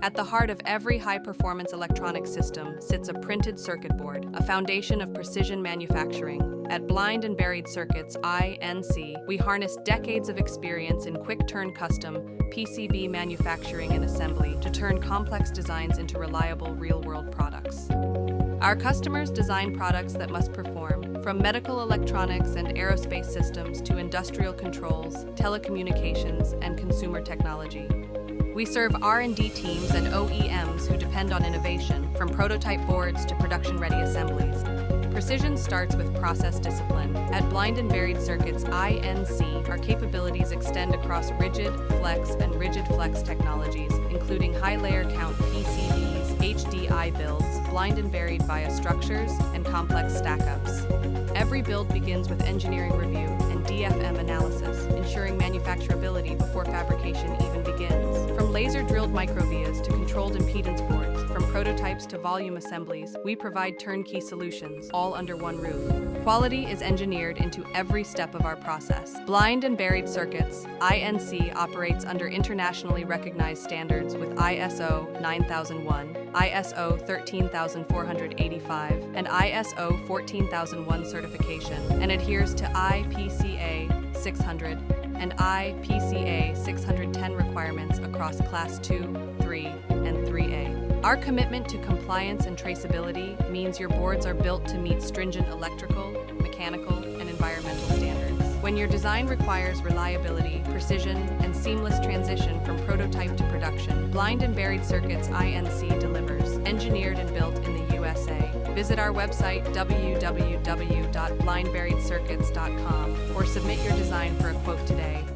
At the heart of every high-performance electronic system sits a printed circuit board, a foundation of precision manufacturing. At Blind and Buried Circuits, INC, we harness decades of experience in quick-turn custom PCB manufacturing and assembly to turn complex designs into reliable real-world products. Our customers design products that must perform, from medical electronics and aerospace systems to industrial controls, telecommunications, and consumer technology. We serve R&D teams and OEMs who depend on innovation, from prototype boards to production-ready assemblies. Precision starts with process discipline. At Blind and Buried Circuits, INC, our capabilities extend across rigid, flex, and rigid flex technologies, including high layer count PCBs, HDI builds, blind and buried via structures, and complex stack-ups. Every build begins with engineering review and DFM analysis, ensuring manufacturability before fabrication even begins. From laser-drilled microvias to controlled impedance boards, from prototypes to volume assemblies, we provide turnkey solutions, all under one roof. Quality is engineered into every step of our process. Blind and Buried Circuits, INC operates under internationally recognized standards with ISO 9001, ISO 13485, and ISO 14001 certification, and adheres to IPCA 600 and IPCA 610 requirements across Class 2, 3, and 3A. Our commitment to compliance and traceability means your boards are built to meet stringent electrical, mechanical, and environmental standards. When your design requires reliability, precision, and seamless transition from prototype to production, Blind and Buried Circuits INC delivers, engineered and built in the USA. Visit our website www.blindburiedcircuits.com or submit your design for a quote today.